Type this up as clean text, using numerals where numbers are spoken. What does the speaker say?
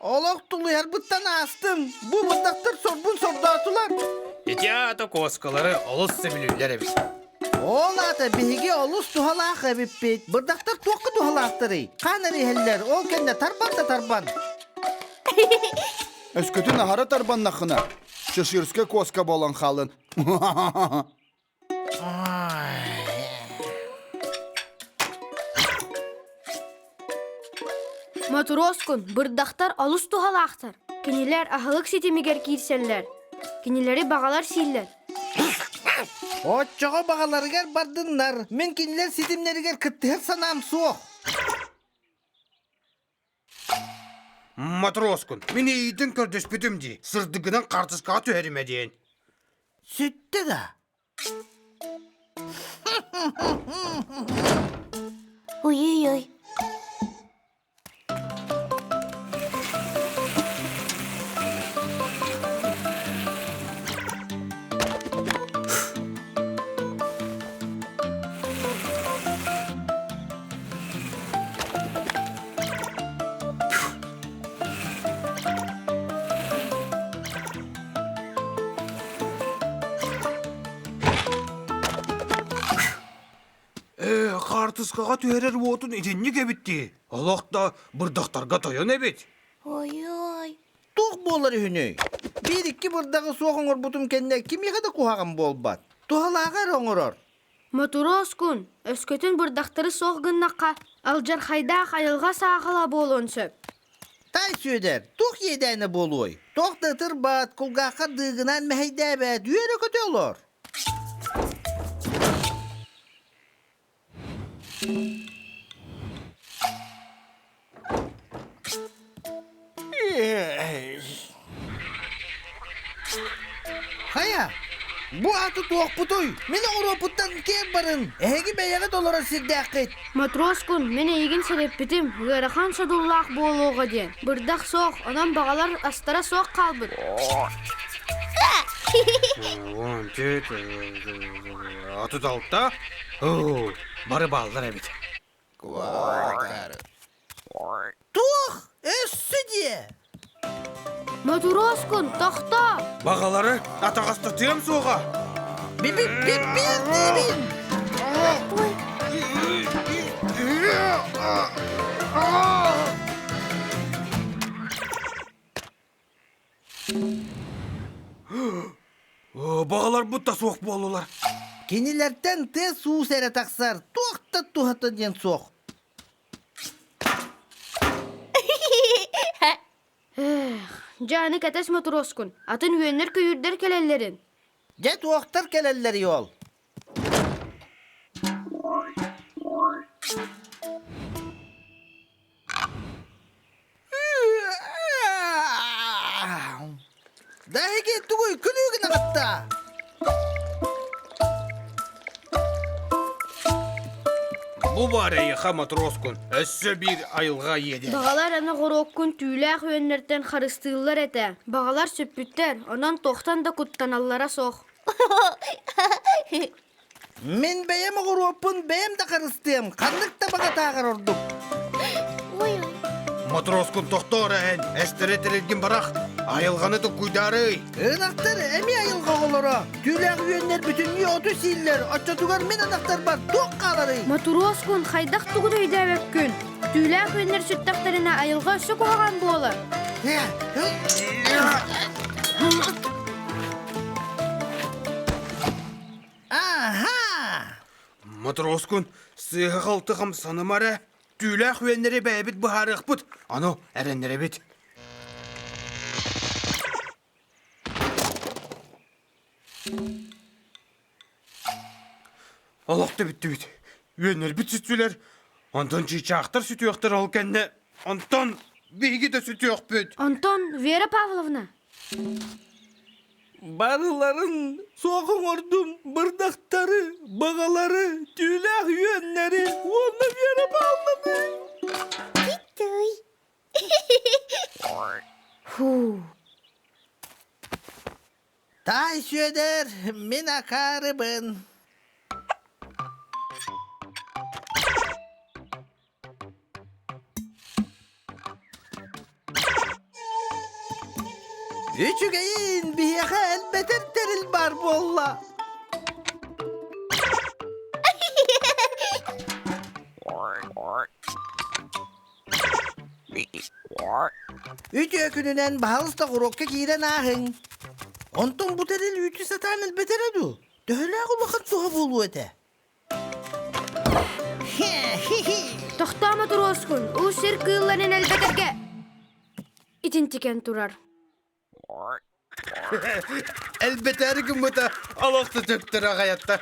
Олоқтулы әрбіттен астым. Бұл бұндақтар сорбун сордатулар. Итя-то коскалары олыс сөбілілер әбіс. Ол аты бігі олыс тухалақ әбіппет. Бұндақтар тоқы тухалақтыры. Қаныры хәллер, ол кәнде тарбан да тарбан. Өскөтін ағара тарбан нақына. Шышырске коска болан қалын. Матроскун, бырдақтар алыс тухалақтар. Кенелер ахылық сетемегер кирселлер. Кенелері бағалар силлер. Отчоға бағаларығар бардынлар. Мен кенелер сетемлерігер кіттігер санам соқ. Матроскун, мен ейтін көрдөс бүтімді. Сырдығынан қартысқа түйерімеден. Сүтті да. Ой-ой-ой. Қартысқаға түйерер отын еденне кебітті. Олақта бұрдақтарға таян әбет. Ой-ой. Туқ болар үйіне. Bir-iki бұрдағы соғын орбутым кәнне кемеға да қуағын болбат. Тухалағар оңырор. Матроскун, өскөтін бырдақтары соғғыннаққа. Алжар хайдақ айылға сағыла болуын сөп. Тай сөйдер, туқ едәні болуй. Тоқты тұрбат, құлғаққа дығынан мәйдәбәт, үйері көте олар. Хая, bu atı tuğuk butuy. Meni Oroputtan ker barın. Ehegi beyağı dolara sirdaqet. Матроскун, мен егін сереппетім, ғырахан садуллақ болуға ден. Бырдақ соқ, онан бағалар астара соқ қалбыр. Аты далықта? Бары балдар әбет. Tuğ, össü diye. Матроскун, тоқта! Бағалары атағастыр түйем соға. Bir dibin. Бағалар бұтта соқ болулар. Kenilerden tez su sere taksar. Tuğta tuğta diyen soğuk. Canı kәтәс матроскун, атын үйенер көйірдер келелерін. Ya tuğuktar kelelleri yol. Dahi gitti koy külüğüne katta. Бұ бар әйіға матроскун, өссі бір айылға еді. Бағалар аны ғороккун түйләқ үйенерден қарыстығылар әті. Бағалар сөппіттер, онан тоқтан да күттаналлара соқ. Men beyem Oropun beyem de karıstıyım. Kanlık da bana tağır orduk. Матроскун тоқтор ән, әстірі тірілген барақ, айылғаны да күйдары. Anahtar emi ayılga olara. Tüylek üyenler bütünlüğü otu siller. Açatıgar men anahtar var. Tok kalары. Матроскун, хайдақ тұғыды үйдәвек күн. Түйләқ үйенер сүттақтарына айылға өсі қоған болы. Aha! Матроскун, сыға қалтығым санымары, түйләқ үйенлері бәйбіт бұхарық бұд. Ано, әрендері бет. Алақты бітті бет. Үйенлер біт сүтсілер. Антон чичақтар сүті өқтір ал кәнне. Антон, бейгі де сүті өқ бет. Антон, Вера Павловна. Barıların soğuk ordum, bırdakları, bağaları, tüylek üyenleri, onu verip almadı. Фу. Tay söder, min akarıbın. Üçügeyin bihiğe elbeten teril bar bolla. Üç ökününen bahalısta kurokka giren ahın. Ondan bu teril ütü satan elbeten edu. Döhle kulakın tuha bolu ete. Tohtama dur Oskun. O sir kıyıllanen elbeterge. İtin tiken turar. Elbette her gün bu da alakta töktür hayatta.